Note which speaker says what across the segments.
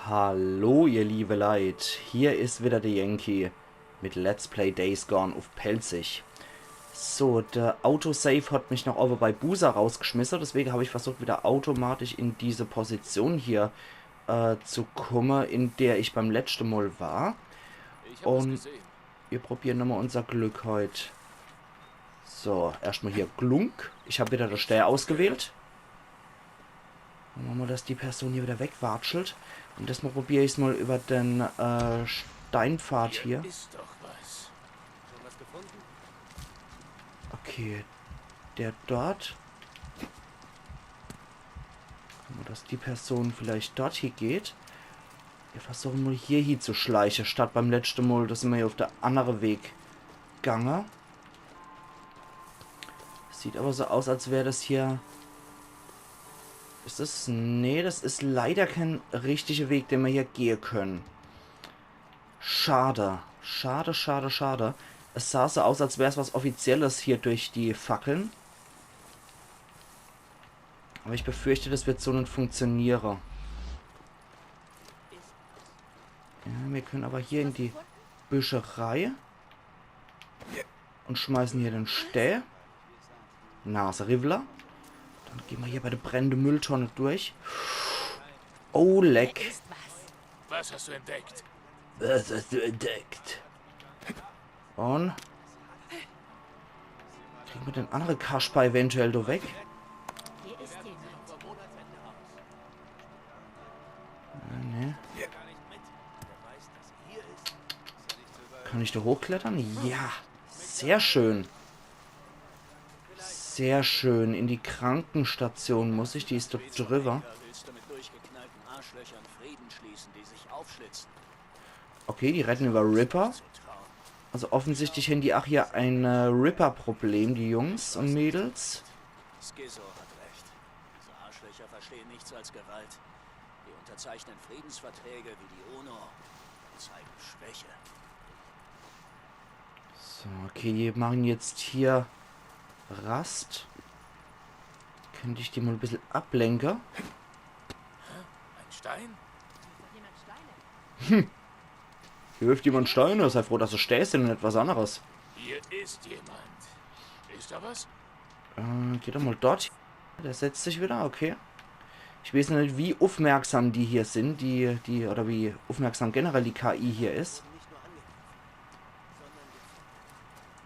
Speaker 1: Hallo ihr liebe Leid, hier ist wieder der Yankee mit Let's Play Days Gone auf Pelzig. So, der Autosave hat mich noch over bei Busa rausgeschmissen, deswegen habe ich versucht wieder automatisch in diese Position hier zu kommen, in der ich beim letzten Mal war. Und wir probieren nochmal unser Glück heute. So, erstmal hier Glunk. Ich habe wieder das Steuer ausgewählt. Machen wir, dass die Person hier wieder wegwatschelt. Und das mal probiere ich es mal über den Steinpfad hier. Okay, der dort. Machen wir, dass die Person vielleicht dort hier geht. Wir versuchen mal hier zu schleichen, statt beim letzten Mal, dass wir hier auf der andere Weg gegangen. Sieht aber so aus, als wäre das hier... Ist das... Nee, das ist leider kein richtiger Weg, den wir hier gehen können. Schade. Schade, schade, schade. Es sah so aus, als wäre es was Offizielles hier durch die Fackeln. Aber ich befürchte, das wird so nicht funktionieren. Ja, wir können aber hier in die Büscherei. Und schmeißen hier den Stäh. Nase Rivler. Dann gehen wir hier bei der brennenden Mülltonne durch. Oh, leck.
Speaker 2: Was hast du entdeckt?
Speaker 1: Was hast du entdeckt? Und kriegen wir den anderen Kasper eventuell da weg? Nee. Kann ich da hochklettern? Ja. Sehr schön. Sehr schön. In die Krankenstation muss ich. Die ist dort drüber. Okay, die retten über Ripper. Also offensichtlich haben die auch hier ein Ripper-Problem, die Jungs und Mädels.
Speaker 2: Schizo hat recht. Diese Arschlöcher verstehen nichts als Gewalt. Die unterzeichnen Friedensverträge wie die UNO und zeigen Schwäche.
Speaker 1: So, okay, die machen jetzt hier Rast. Könnte ich die mal ein bisschen ablenken?
Speaker 2: Ein Stein?
Speaker 1: Hier wirft jemand Steine. Sei froh, dass du stehst und etwas anderes.
Speaker 2: Hier ist jemand. Ist da was?
Speaker 1: Geht doch mal dort. Der setzt sich wieder, okay. Ich weiß nicht, wie aufmerksam die hier sind, oder wie aufmerksam generell die KI hier ist.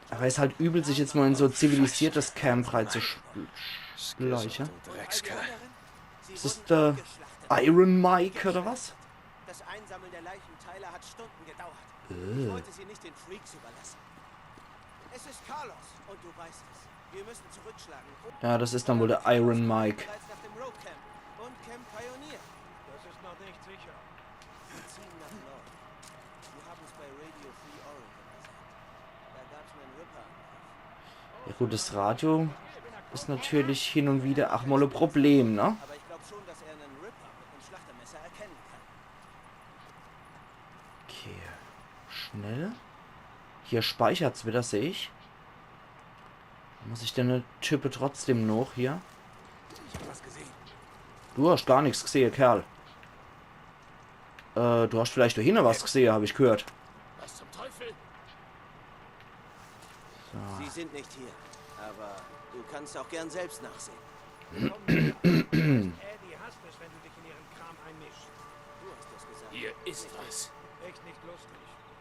Speaker 1: Aber es ist halt übel, sich jetzt mal in so ein zivilisiertes Camp reinzuschleichen. Ist das der Iron Mike oder was?
Speaker 3: Das Einsammeln der Leichenteile hat Stunden gedauert. Ich wollte sie nicht den Freaks überlassen. Es ist Carlos und du weißt es. Wir müssen zurückschlagen.
Speaker 1: Ja, das ist dann wohl der Iron Mike.
Speaker 3: Bereits nach dem Road Camp und Camp Pioneer. Das ist noch nicht sicher. Wir ziehen nach Norden. Wir haben es bei Radio Free Oregon gesagt. Da gab es einen Ripper.
Speaker 1: Ja gut, das Radio ist natürlich hin und wieder auch mal ein Problem, ne?
Speaker 3: Aber ich glaube schon, dass er einen Ripper mit einem Schlachtermesser erkennen kann.
Speaker 1: Okay, schnell. Hier speichert es wieder, sehe ich. Muss ich denn eine Type trotzdem noch hier?
Speaker 2: Ich hab was gesehen.
Speaker 1: Du hast gar nichts gesehen, Kerl. Du hast vielleicht dahinter was gesehen, habe ich gehört.
Speaker 2: Was zum Teufel?
Speaker 3: Sie sind nicht hier. Aber du kannst auch gern selbst nachsehen.
Speaker 4: Eddie hasst es, wenn du dich in ihren Kram einmischst.
Speaker 3: Du hast das gesagt.
Speaker 2: Hier ist was.
Speaker 4: Echt nicht lustig.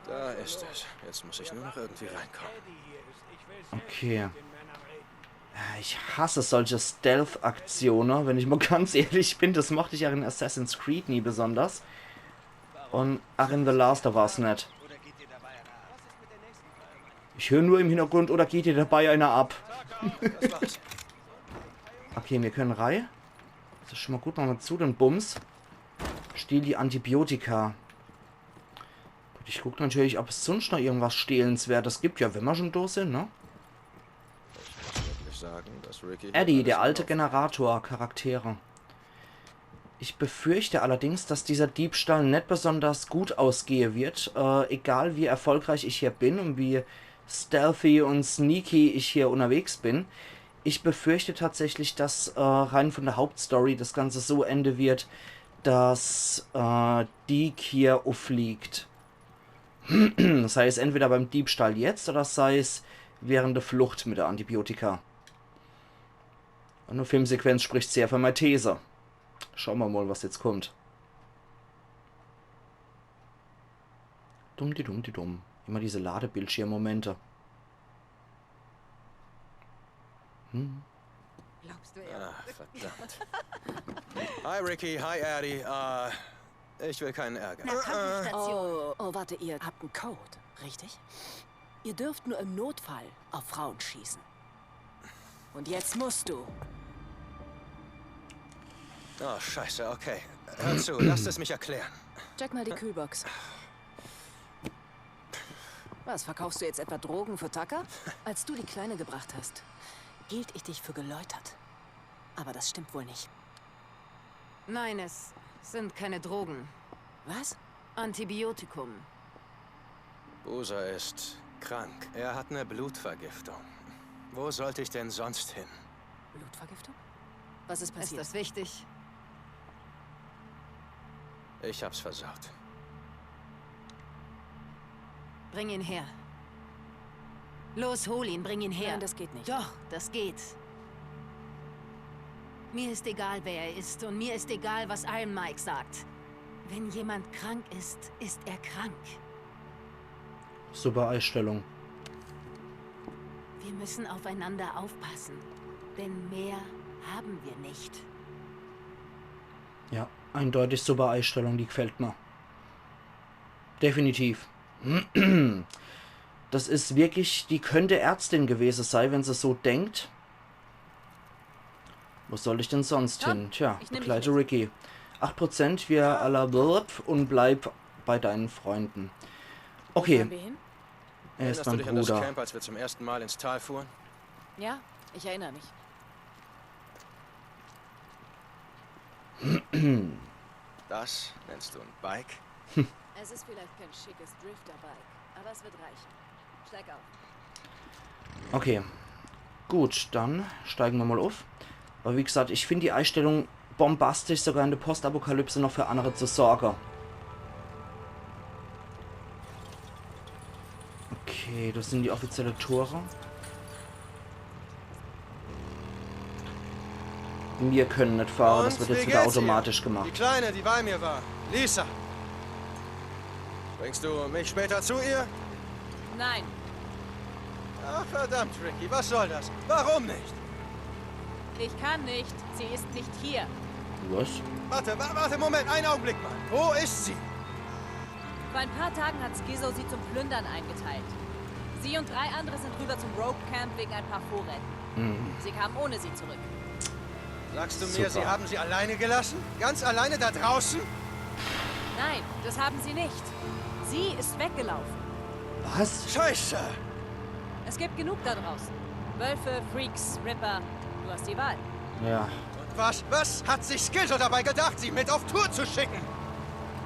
Speaker 5: Da ist es. Jetzt muss ich nur noch irgendwie reinkommen.
Speaker 4: Eddie hier ist. Ich will selbst
Speaker 1: Okay.
Speaker 4: mit den Männern reden.
Speaker 1: Ich hasse solche Stealth-Aktionen, wenn ich mal ganz ehrlich bin. Das mochte ich ja in Assassin's Creed nie besonders. Und ach, in The Last of Us nicht. Ich höre nur im Hintergrund, oder geht dir dabei einer ab?
Speaker 5: Das war's.
Speaker 1: Okay, wir können Reihe. Das ist schon mal gut, machen wir zu, den Bums. Stehl die Antibiotika. Gut, ich gucke natürlich, ob es sonst noch irgendwas Stehlenswertes gibt. Ja, wenn wir schon durch sind, ne?
Speaker 5: Ich muss wirklich sagen, dass Ricky
Speaker 1: Eddie, der alte Generator, Charaktere. Ich befürchte allerdings, dass dieser Diebstahl nicht besonders gut ausgehen wird. Egal wie erfolgreich ich hier bin und wie stealthy und sneaky ich hier unterwegs bin. Ich befürchte tatsächlich, dass rein von der Hauptstory das Ganze so enden wird, dass Deke hier auffliegt. Sei es entweder beim Diebstahl jetzt oder sei es während der Flucht mit der Antibiotika. Eine Filmsequenz spricht sehr für meine These. Schauen wir mal, was jetzt kommt. Dumm, die dumm, die dumm. Immer diese Ladebildschirmmomente.
Speaker 6: Glaubst du, er...
Speaker 5: Ah, verdammt. Hi, Ricky. Hi, Eddie. Ich will keinen Ärger.
Speaker 6: Na, Krankenstation. Oh, warte, ihr habt einen Code, richtig? Ihr dürft nur im Notfall auf Frauen schießen. Und jetzt musst du.
Speaker 5: Oh, scheiße, okay. Hör zu, lasst es mich erklären.
Speaker 6: Check mal die Kühlbox. Was, verkaufst du jetzt etwa Drogen für Tucker? Als du die Kleine gebracht hast, hielt ich dich für geläutert. Aber das stimmt wohl nicht.
Speaker 7: Nein, es sind keine Drogen.
Speaker 6: Was?
Speaker 7: Antibiotikum.
Speaker 5: Boozer ist krank. Er hat eine Blutvergiftung. Wo sollte ich denn sonst hin?
Speaker 6: Blutvergiftung? Was ist
Speaker 7: Ist
Speaker 6: passiert?
Speaker 7: das wichtig?
Speaker 5: Ich hab's versaut.
Speaker 7: Bring ihn her. Los, hol ihn, bring ihn her.
Speaker 6: Nein, das geht nicht.
Speaker 7: Doch, das geht. Mir ist egal, wer er ist. Und mir ist egal, was Iron Mike sagt. Wenn jemand krank ist, ist er krank.
Speaker 1: Super Einstellung.
Speaker 7: Wir müssen aufeinander aufpassen. Denn mehr haben wir nicht.
Speaker 1: Ja, eindeutig super Einstellung, die gefällt mir. Definitiv. Das ist wirklich, die könnte Ärztin gewesen sein, wenn sie so denkt. Wo soll ich denn sonst hin? Tja, begleite Ricky. 8%, wir alle und bleib bei deinen Freunden. Okay,
Speaker 6: Wollen wir hin?
Speaker 1: er ist
Speaker 5: Erinnerst du
Speaker 1: mein
Speaker 5: dich an das
Speaker 1: Bruder.
Speaker 5: Camp, als wir zum ersten Mal ins Tal fuhren?
Speaker 6: Ja, ich erinnere mich.
Speaker 5: Das nennst du ein Bike?
Speaker 6: Es ist vielleicht kein schickes Drifterbike, aber es wird reichen. Steig auf.
Speaker 1: Okay, gut, dann steigen wir mal auf. Aber wie gesagt, ich finde die Einstellung bombastisch, sogar in der Postapokalypse noch für andere zu sorgen. Okay, das sind die offiziellen Tore. Wir können nicht fahren, das
Speaker 5: Und
Speaker 1: wird jetzt
Speaker 5: wie
Speaker 1: wieder
Speaker 5: geht's ihr?
Speaker 1: automatisch
Speaker 5: Die
Speaker 1: gemacht.
Speaker 5: Kleine, die bei mir war. Lisa. Bringst du mich später zu ihr?
Speaker 6: Nein.
Speaker 5: Ach, verdammt, Ricky, was soll das? Warum nicht?
Speaker 8: Ich kann nicht. Sie ist nicht hier.
Speaker 1: Was?
Speaker 5: Warte, Moment, einen Augenblick mal. Wo ist sie?
Speaker 8: Vor ein paar Tagen hat Schizo sie zum Plündern eingeteilt. Sie und 3 andere sind rüber zum Rope Camp wegen ein paar Vorräten. Sie kamen ohne sie zurück.
Speaker 5: Sagst du mir,
Speaker 1: Super.
Speaker 5: sie haben sie alleine gelassen? Ganz alleine da draußen?
Speaker 8: Nein, das haben sie nicht. Sie ist weggelaufen.
Speaker 1: Was?
Speaker 5: Scheiße!
Speaker 8: Es gibt genug da draußen. Wölfe, Freaks, Ripper. Du hast die Wahl.
Speaker 1: Ja.
Speaker 5: Und was hat sich Schizo dabei gedacht, sie mit auf Tour zu schicken?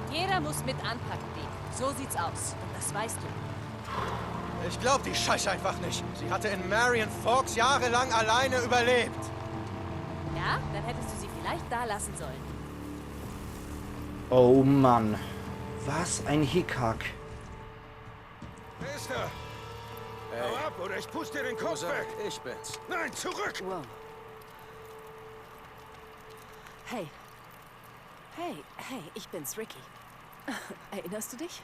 Speaker 8: Jeder muss mit anpacken, Deke. So sieht's aus. Und das weißt du.
Speaker 5: Ich glaub die Scheiße einfach nicht. Sie hatte in Marion Forks jahrelang alleine überlebt.
Speaker 8: Ja? Dann hättest du sie vielleicht da lassen sollen.
Speaker 1: Oh Mann. Was ein Hickhack.
Speaker 4: Mister, hau ab oder ich puste dir den Kopf
Speaker 5: Boozer,
Speaker 4: weg.
Speaker 5: ich bin's.
Speaker 4: Nein, zurück.
Speaker 6: Wow. Hey. Hey, ich bin's, Ricky. Erinnerst du dich?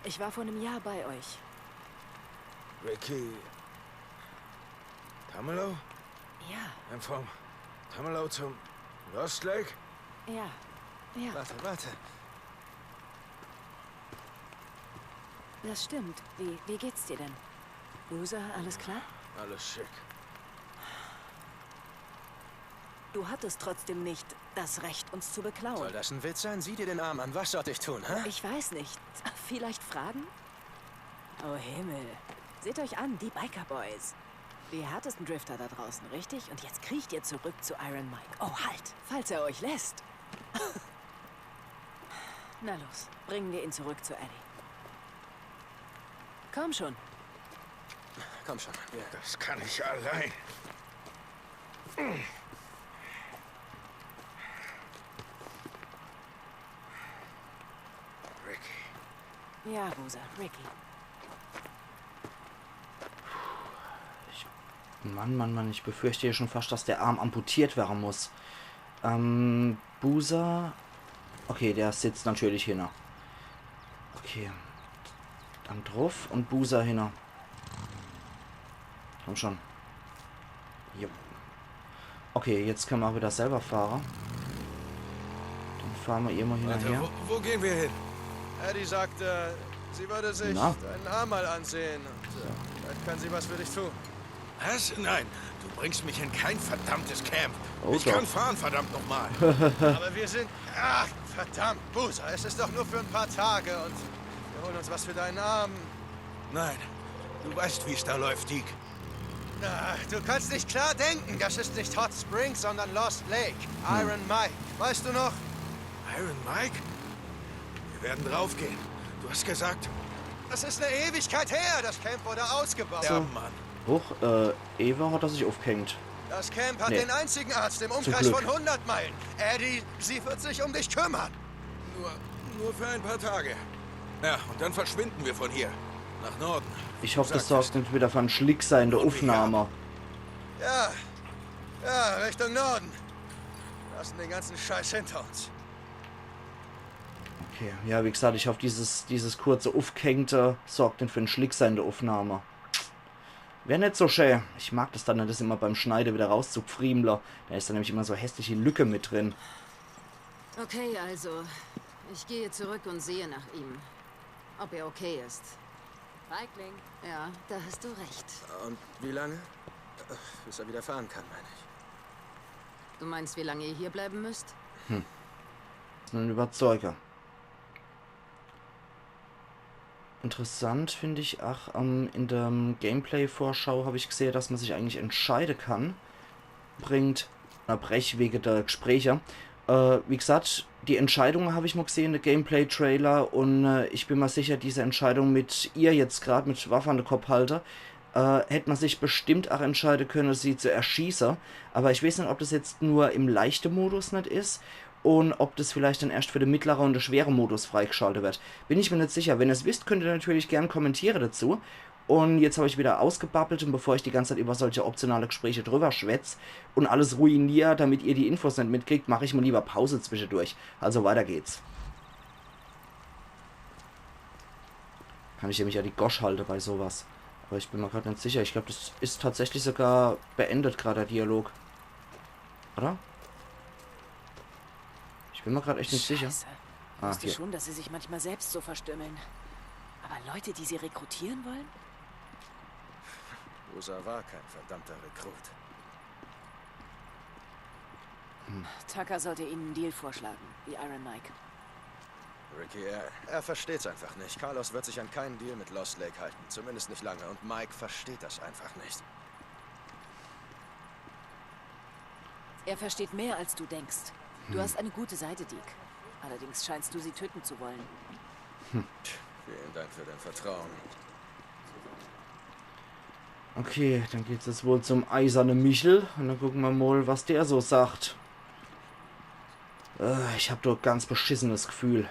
Speaker 6: Ich war vor einem Jahr bei euch.
Speaker 4: Ricky. Tamalo?
Speaker 6: Ja,
Speaker 4: Vom Tamalo zum Lost Lake?
Speaker 6: ja.
Speaker 5: Warte.
Speaker 6: Das stimmt. Wie geht's dir denn? Boozer, alles klar?
Speaker 4: Alles schick.
Speaker 6: Du hattest trotzdem nicht das Recht, uns zu beklauen.
Speaker 5: Soll das ein Witz sein? Sieh dir den Arm an. Was sollte ich tun, hä?
Speaker 6: Ich weiß nicht. Vielleicht fragen? Oh Himmel. Seht euch an, die Biker Boys. Die härtesten Drifter da draußen, richtig? Und jetzt kriecht ihr zurück zu Iron Mike. Oh, halt! Falls er euch lässt. Na los, bringen wir ihn zurück zu Eddie. Komm schon.
Speaker 5: Komm schon. Ja.
Speaker 4: Das kann ich allein.
Speaker 6: Ja, Boozer, Ricky.
Speaker 1: Mann, ich befürchte hier schon fast, dass der Arm amputiert werden muss. Boozer. Okay, der sitzt natürlich hin. Okay. Dann drauf und Boozer hin. Komm schon. Jo. Okay, jetzt können wir auch wieder selber fahren. Dann fahren wir immer hinterher.
Speaker 5: Wo gehen wir hin? Eddie sagte, sie würde sich deinen Arm mal ansehen. Und vielleicht kann sie was für dich tun.
Speaker 9: Was? Nein, du bringst mich in kein verdammtes Camp.
Speaker 1: Oh,
Speaker 9: ich kann fahren, verdammt nochmal.
Speaker 5: Aber wir sind... Ach, verdammt, Boozer, es ist doch nur für ein paar Tage und wir holen uns was für deinen Arm.
Speaker 9: Nein, du weißt, wie es da läuft, Deke.
Speaker 5: Na, du kannst nicht klar denken. Das ist nicht Hot Springs, sondern Lost Lake. Iron Mike. Weißt du noch?
Speaker 9: Iron Mike? Wir werden draufgehen. Du hast gesagt...
Speaker 5: Das ist eine Ewigkeit her. Das Camp wurde ausgebaut.
Speaker 9: Ja, Mann.
Speaker 1: Hoch, Eva hat er sich aufgehängt.
Speaker 5: Das Camp hat den einzigen Arzt im Umkreis von 100 Meilen. Eddie, sie wird sich um dich kümmern.
Speaker 9: Nur für ein paar Tage. Ja, und dann verschwinden wir von hier. Nach Norden.
Speaker 1: Ich hoffe, das sorgt nicht wieder von Schlick sein, der Aufnahme.
Speaker 5: Ja, Richtung Norden. Lassen den ganzen Scheiß hinter uns.
Speaker 1: Okay, ja, wie gesagt, ich hoffe, dieses kurze Aufgehängte sorgt nicht für einen Schlick sein, der Aufnahme. Wäre nicht so schön. Ich mag das dann, das immer beim Schneiden wieder rauszupfriemeln. Da ist dann nämlich immer so hässliche Lücke mit drin.
Speaker 7: Okay, also, ich gehe zurück und sehe nach ihm. Ob er okay ist.
Speaker 8: Feigling.
Speaker 7: Ja, da hast du recht.
Speaker 5: Und wie lange? Bis er wieder fahren kann, meine ich.
Speaker 7: Du meinst, wie lange ihr hier bleiben müsst?
Speaker 1: Ein Überzeuger. Interessant finde ich, in der Gameplay-Vorschau habe ich gesehen, dass man sich eigentlich entscheiden kann. Bringt Brechwege der Gespräche. Wie gesagt, die Entscheidung habe ich mal gesehen, der Gameplay-Trailer, und ich bin mir sicher, diese Entscheidung mit ihr jetzt gerade, mit Waffe an der Kopfhalter, hätte man sich bestimmt auch entscheiden können, sie zu erschießen. Aber ich weiß nicht, ob das jetzt nur im leichten Modus nicht ist und ob das vielleicht dann erst für den mittleren und den schweren Modus freigeschaltet wird. Bin ich mir nicht sicher. Wenn ihr es wisst, könnt ihr natürlich gerne kommentieren dazu. Und jetzt habe ich wieder ausgebabbelt, und bevor ich die ganze Zeit über solche optionale Gespräche drüber schwätze und alles ruiniere, damit ihr die Infos nicht mitkriegt, mache ich mal lieber Pause zwischendurch. Also weiter geht's. Kann ich nämlich ja die Gosch halten bei sowas. Aber ich bin mir gerade nicht sicher. Ich glaube, das ist tatsächlich sogar beendet, gerade der Dialog. Oder? Ich bin mir gerade echt nicht sicher.
Speaker 6: Ich wusste schon, dass sie sich manchmal selbst so verstümmeln. Aber Leute, die sie rekrutieren wollen?
Speaker 5: Boozer war kein verdammter Rekrut.
Speaker 6: Tucker sollte ihnen einen Deal vorschlagen, wie Iron Mike.
Speaker 5: Ricky, er versteht's einfach nicht. Carlos wird sich an keinen Deal mit Lost Lake halten. Zumindest nicht lange. Und Mike versteht das einfach nicht.
Speaker 6: Er versteht mehr, als du denkst. Du hast eine gute Seite, Deke. Allerdings scheinst du sie töten zu wollen.
Speaker 5: Vielen Dank für dein Vertrauen.
Speaker 1: Okay, dann geht's jetzt wohl zum Eisernen Michel. Und dann gucken wir mal, was der so sagt. Ich habe doch ganz beschissenes Gefühl.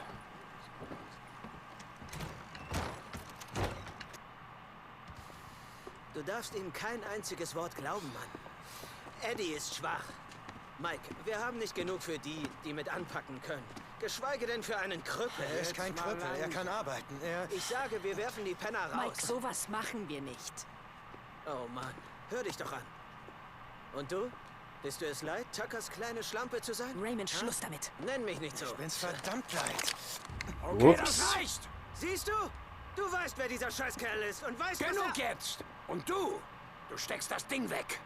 Speaker 3: Du darfst ihm kein einziges Wort glauben, Mann. Eddie ist schwach. Mike, wir haben nicht genug für die, die mit anpacken können. Geschweige denn für einen Krüppel.
Speaker 5: Er ist kein Krüppel, er kann arbeiten.
Speaker 3: Ich sage, wir werfen die Penner raus.
Speaker 6: Mike, sowas machen wir nicht.
Speaker 3: Oh Mann, hör dich doch an. Und du? Bist du es leid, Tuckers kleine Schlampe zu sein?
Speaker 6: Raymond, Schluss damit.
Speaker 3: Nenn mich nicht so.
Speaker 5: Ich bin's verdammt leid.
Speaker 4: Okay, das reicht.
Speaker 3: Siehst du? Du weißt, wer dieser Scheißkerl ist und weißt,
Speaker 4: Genug jetzt. Und du steckst das Ding weg.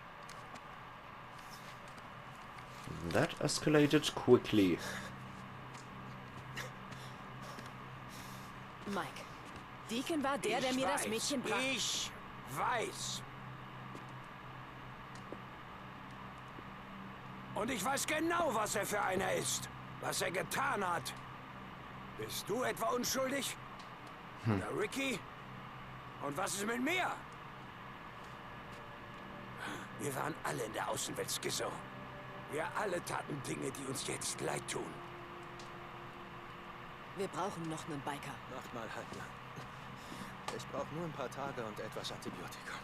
Speaker 1: That escalated quickly.
Speaker 6: Mike, Deacon war der mir das Mädchen brachte.
Speaker 4: Ich weiß. Und ich weiß genau, was er für einer ist. Was er getan hat. Bist du etwa unschuldig? Oder Ricky? Und was ist mit mir? Wir waren alle in der Außenwelt Schizo. Wir alle taten Dinge, die uns jetzt leid tun.
Speaker 6: Wir brauchen noch einen Biker.
Speaker 5: Macht mal halblang. Ich brauche nur ein paar Tage und etwas Antibiotikum.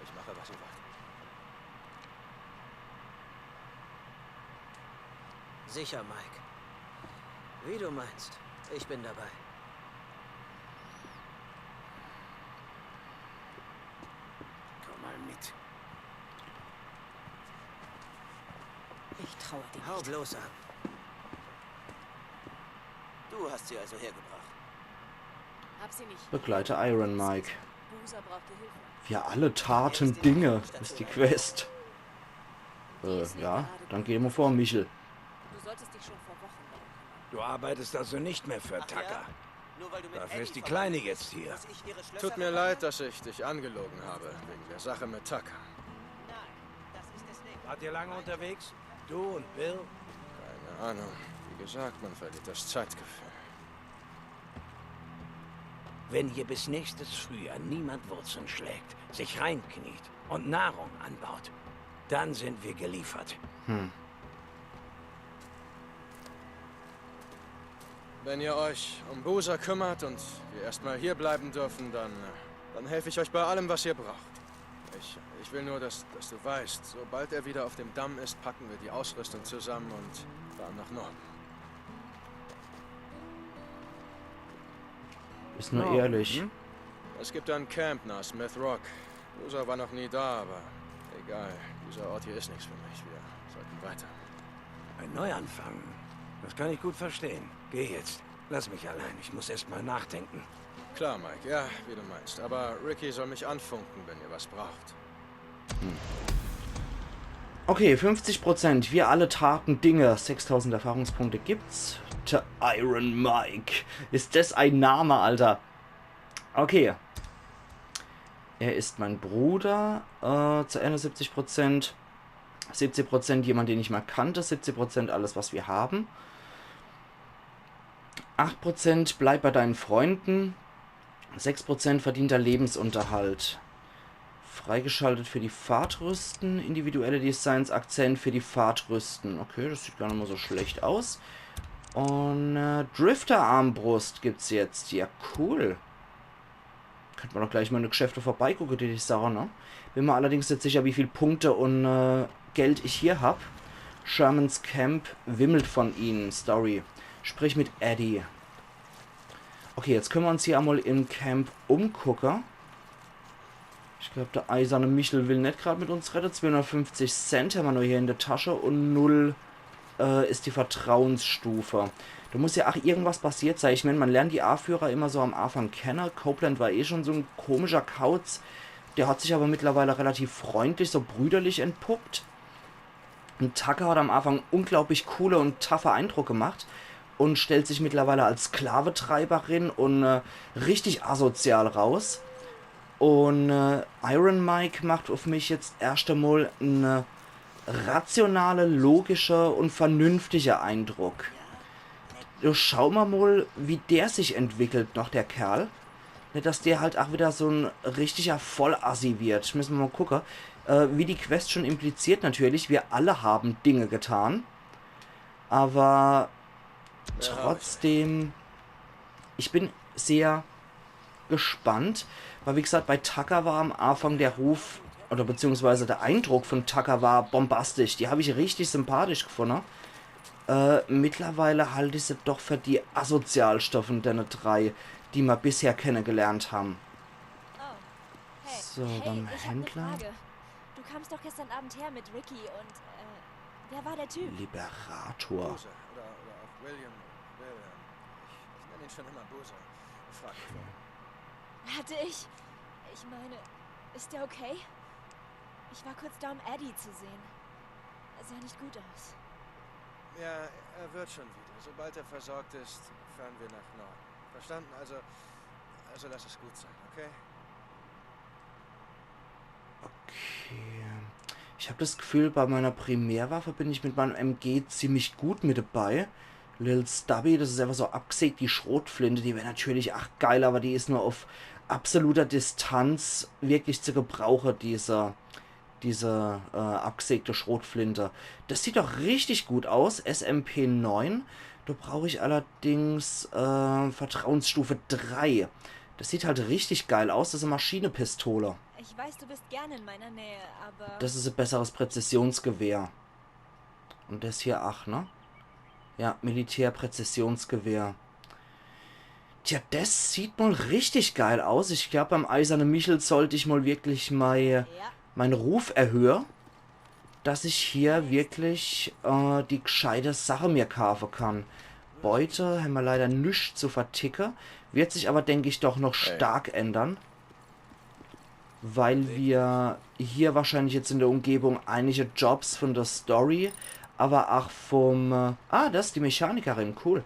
Speaker 5: Ich mache, was ihr wollt.
Speaker 3: Sicher, Mike. Wie du meinst. Ich bin dabei.
Speaker 4: Komm mal mit.
Speaker 6: Ich traue dir
Speaker 3: Hau
Speaker 6: nicht.
Speaker 3: bloß ab. Du hast sie also hergebracht.
Speaker 8: Hab sie nicht.
Speaker 1: Begleite Iron Mike.
Speaker 8: Boozer brauchte Hilfe.
Speaker 1: Wir alle taten Dinge, ist die Quest. Ja, dann gehen wir vor, Michel.
Speaker 8: Du solltest dich schon vor Wochen darum kümmern.
Speaker 4: Du arbeitest also nicht mehr für Tucker.
Speaker 3: Nur weil du mit
Speaker 4: Dafür
Speaker 3: Eddie
Speaker 4: ist die
Speaker 3: vorbei-
Speaker 4: Kleine jetzt hier.
Speaker 3: Muss ich ihre Schlösser
Speaker 5: Tut mir
Speaker 3: reparieren?
Speaker 5: leid, dass ich dich angelogen habe, wegen der Sache mit Tucker.
Speaker 3: Nein, das ist es nicht.
Speaker 4: Wart ihr lange unterwegs? Du und Bill?
Speaker 5: Keine Ahnung. Wie gesagt, man verliert das Zeitgefühl.
Speaker 4: Wenn hier bis nächstes Frühjahr niemand Wurzeln schlägt, sich reinkniet und Nahrung anbaut, dann sind wir geliefert.
Speaker 5: Wenn ihr euch um Boozer kümmert und wir erstmal hier bleiben dürfen, dann helfe ich euch bei allem, was ihr braucht. Ich will nur, dass du weißt, sobald er wieder auf dem Damm ist, packen wir die Ausrüstung zusammen und fahren nach Norden.
Speaker 1: Ist nur ehrlich.
Speaker 5: Es gibt ein Camp nach Smith Rock. Boozer war noch nie da, aber egal. Dieser Ort hier ist nichts für mich. Wir sollten weiter.
Speaker 4: Ein Neuanfang. Das kann ich gut verstehen. Geh jetzt. Lass mich allein. Ich muss erst mal nachdenken.
Speaker 5: Klar, Mike. Ja, wie du meinst. Aber Ricky soll mich anfunken, wenn ihr was braucht.
Speaker 1: Okay, 50%. Wir alle taten Dinge. 6000 Erfahrungspunkte gibt's. Der Iron Mike. Ist das ein Name, Alter? Okay. Er ist mein Bruder. Zu 71%. 70% jemand, den ich mal kannte. 70% alles, was wir haben. 8% bleib bei deinen Freunden. 6% verdienter Lebensunterhalt. Freigeschaltet für die Fahrtrüsten. Individuelle Designs, Akzent für die Fahrtrüsten. Okay, das sieht gar nicht mal so schlecht aus. Und Drifter-Armbrust gibt es jetzt. Ja, cool. Könnte man doch gleich mal in die Geschäfte vorbeigucken, die Sache, ne? Bin mir allerdings nicht sicher, wie viele Punkte und Geld ich hier habe. Shermans Camp wimmelt von ihnen. Story. Sprich mit Eddie. Okay, jetzt können wir uns hier einmal im Camp umgucken. Ich glaube, der eiserne Michel will nicht gerade mit uns retten. 250 Cent haben wir nur hier in der Tasche und 0 ist die Vertrauensstufe. Da muss ja auch irgendwas passiert sein. Ich meine, man lernt die A-Führer immer so am Anfang kennen. Copeland war eh schon so ein komischer Kauz. Der hat sich aber mittlerweile relativ freundlich, so brüderlich entpuppt. Und Tucker hat am Anfang unglaublich coole und taffe Eindruck gemacht. Und stellt sich mittlerweile als Sklaventreiberin und richtig asozial raus. Und Iron Mike macht auf mich jetzt erst einmal eine rationale, logische und vernünftige Eindruck. Schauen wir mal, wie der sich entwickelt noch, der Kerl. Nicht, dass der halt auch wieder so ein richtiger Vollassi wird. Müssen wir mal gucken. Wie die Quest schon impliziert natürlich, wir alle haben Dinge getan. Aber trotzdem, ich bin sehr gespannt, weil wie gesagt, bei Tucker war am Anfang der Ruf, oder beziehungsweise der Eindruck von Tucker war bombastisch. Die habe ich richtig sympathisch gefunden. Mittlerweile halte ich sie doch für die Asozialstoffen der 3, die wir bisher kennengelernt haben.
Speaker 8: Oh. Hey.
Speaker 1: So,
Speaker 8: hey,
Speaker 1: beim
Speaker 8: ich hab
Speaker 1: Händler.
Speaker 8: ne Frage. Du kamst doch gestern Abend her mit Ricky und, wer war der Typ?
Speaker 1: Liberator.
Speaker 5: Boozer. Oder auch William. Bill. Ich nenne ihn schon immer Boozer. Frag mich warum.
Speaker 8: Hatte ich meine, ist der okay? Ich war kurz da, um Eddie zu sehen. Er sah nicht gut aus.
Speaker 5: Ja, er wird schon wieder. Sobald er versorgt ist, fahren wir nach Norden. Verstanden? Also lass es gut sein, okay?
Speaker 1: Okay. Ich habe das Gefühl, bei meiner Primärwaffe bin ich mit meinem MG ziemlich gut mit dabei. Lil Stubby, das ist einfach so abgesägt, die Schrotflinte, die wäre natürlich ach geil, aber die ist nur auf absoluter Distanz wirklich zu gebrauchen, diese abgesägte Schrotflinte. Das sieht doch richtig gut aus. SMP9. Da brauche ich allerdings Vertrauensstufe 3. Das sieht halt richtig geil aus. Das ist eine Maschinenpistole.
Speaker 8: Ich weiß, du bist gerne in meiner Nähe, aber...
Speaker 1: Das ist ein besseres Präzisionsgewehr. Und das hier 8, ne? Ja, Militärpräzisionsgewehr. Tja, das sieht mal richtig geil aus. Ich glaube, beim Eisernen Michel sollte ich mal wirklich meinen Ruf erhöhen, dass ich hier wirklich die gescheite Sache mir kaufen kann. Beute haben wir leider nichts zu verticken. Wird sich aber, denke ich, doch noch stark ändern. Weil wir hier wahrscheinlich jetzt in der Umgebung einige Jobs von der Story, aber auch vom... das ist die Mechanikerin, cool.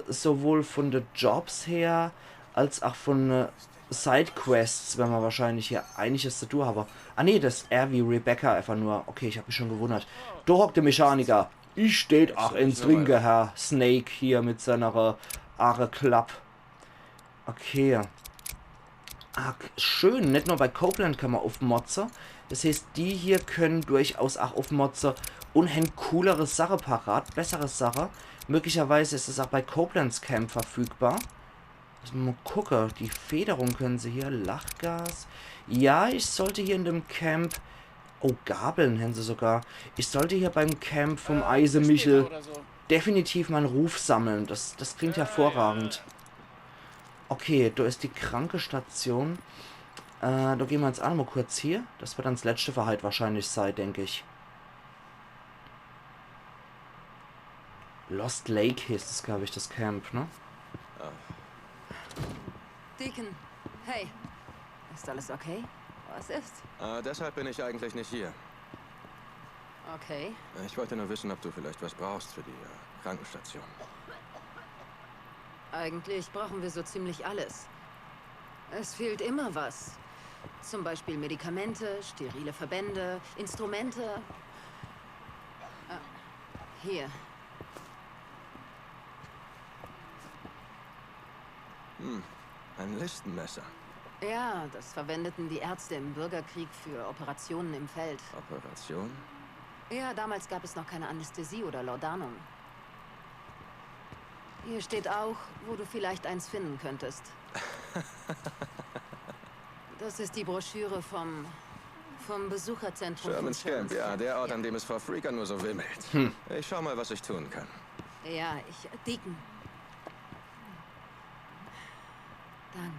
Speaker 1: Sowohl von den Jobs her, als auch von Sidequests, wenn wir wahrscheinlich hier einiges zu tun haben. Ah nee, das ist R wie Rebecca einfach nur. Okay, ich habe mich schon gewundert. Da hockt der Mechaniker. Ich steht auch ins Ringe, Herr Snake hier mit seiner Aare Klapp. Okay. Schön, nicht nur bei Copeland kann man aufmotzen. Das heißt, die hier können durchaus auch aufmotzen und haben coolere Sache parat, bessere Sache. Möglicherweise ist es auch bei Copelands Camp verfügbar. Mal gucken, die Federung können sie hier, Lachgas. Ja, ich sollte hier in dem Camp... Oh, Gabeln haben sie sogar. Ich sollte hier beim Camp vom Eisemichel definitiv meinen Ruf sammeln. Das klingt hervorragend. Okay, da ist die Krankenstation. Da gehen wir jetzt auch mal kurz hier. Das wird dann das letzte Verhalt wahrscheinlich sein, denke ich. Lost Lake hieß es, glaube ich, das Camp, ne?
Speaker 6: Deacon, hey. Ist alles okay? Was ist?
Speaker 5: Deshalb bin ich eigentlich nicht hier.
Speaker 6: Okay.
Speaker 5: Ich wollte nur wissen, ob du vielleicht was brauchst für die Krankenstation.
Speaker 6: Eigentlich brauchen wir so ziemlich alles. Es fehlt immer was. Zum Beispiel Medikamente, sterile Verbände, Instrumente. Hier.
Speaker 5: Ein Listenmesser.
Speaker 6: Ja, das verwendeten die Ärzte im Bürgerkrieg für Operationen im Feld.
Speaker 5: Operation?
Speaker 6: Ja, damals gab es noch keine Anästhesie oder Laudanum. Hier steht auch, wo du vielleicht eins finden könntest. Das ist die Broschüre vom Besucherzentrum
Speaker 5: Sherman's
Speaker 6: von
Speaker 5: Camp, ja, der Ort, an dem es vor Freaker nur so wimmelt. Ich schau mal, was ich tun kann.
Speaker 6: Ja, Deacon. Danke.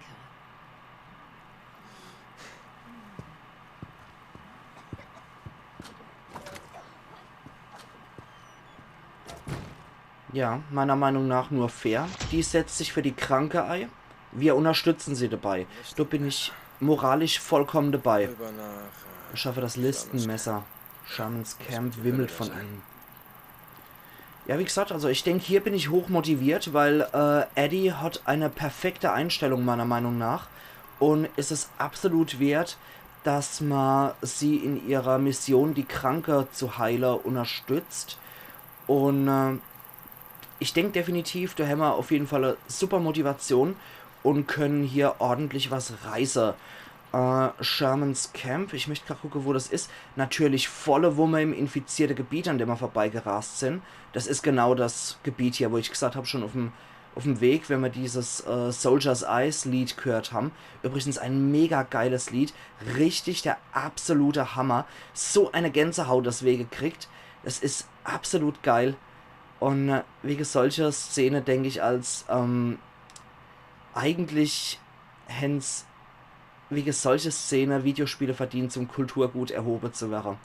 Speaker 1: Ja, meiner Meinung nach nur fair. Die setzt sich für die Kranke ein. Wir unterstützen sie dabei. Da bin ich moralisch vollkommen dabei. Ich schaffe das Listenmesser. Sherman's Camp wimmelt von ihnen. Ja, wie gesagt, also ich denke, hier bin ich hoch motiviert, weil Eddie hat eine perfekte Einstellung meiner Meinung nach. Und es ist absolut wert, dass man sie in ihrer Mission, die Kranke zu heilen, unterstützt. Und ich denke definitiv, da haben wir auf jeden Fall eine super Motivation und können hier ordentlich was reißen. Sherman's Camp, ich möchte gerade gucken, wo das ist. Natürlich volle Wumme im infizierte Gebiet, an dem wir vorbeigerast sind. Das ist genau das Gebiet hier, wo ich gesagt habe, schon auf dem Weg, wenn wir dieses Soldier's Eyes Lied gehört haben. Übrigens ein mega geiles Lied. Richtig der absolute Hammer. So eine Gänsehaut deswegen gekriegt. Das ist absolut geil. Und wegen solcher Szene denke ich als eigentlich Hens wegen solcher Szene Videospiele verdient zum Kulturgut erhoben zu werden.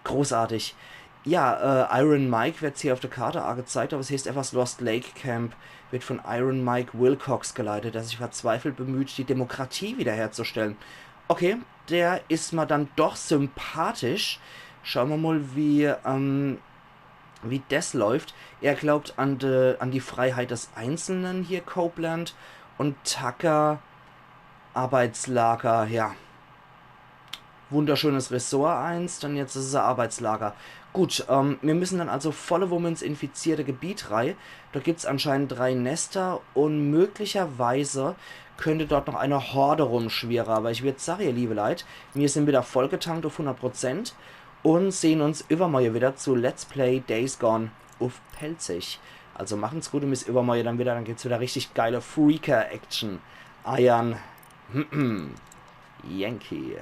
Speaker 1: Großartig. Ja, Iron Mike wird hier auf der Karte gezeigt, aber es heißt etwas Lost Lake Camp, wird von Iron Mike Wilcox geleitet, der sich verzweifelt bemüht, die Demokratie wiederherzustellen. Okay, der ist mal dann doch sympathisch. Schauen wir mal, wie das läuft. Er glaubt an die Freiheit des Einzelnen hier, Copeland. Und Tucker, Arbeitslager, ja. Wunderschönes Ressort 1, dann jetzt ist es ein Arbeitslager. Gut, wir müssen dann also volle Wumme ins infizierte Gebiet rein. Da gibt es anscheinend 3 Nester und möglicherweise könnte dort noch eine Horde rumschwirren. Aber ich würde sagen, ihr liebe Leute, wir sind wieder vollgetankt auf 100% und sehen uns übermorgen wieder zu Let's Play Days Gone auf Pelzig. Also machen's gut und bis übermorgen dann wieder, dann geht's wieder richtig geile Freaker-Action. Iron Yankee.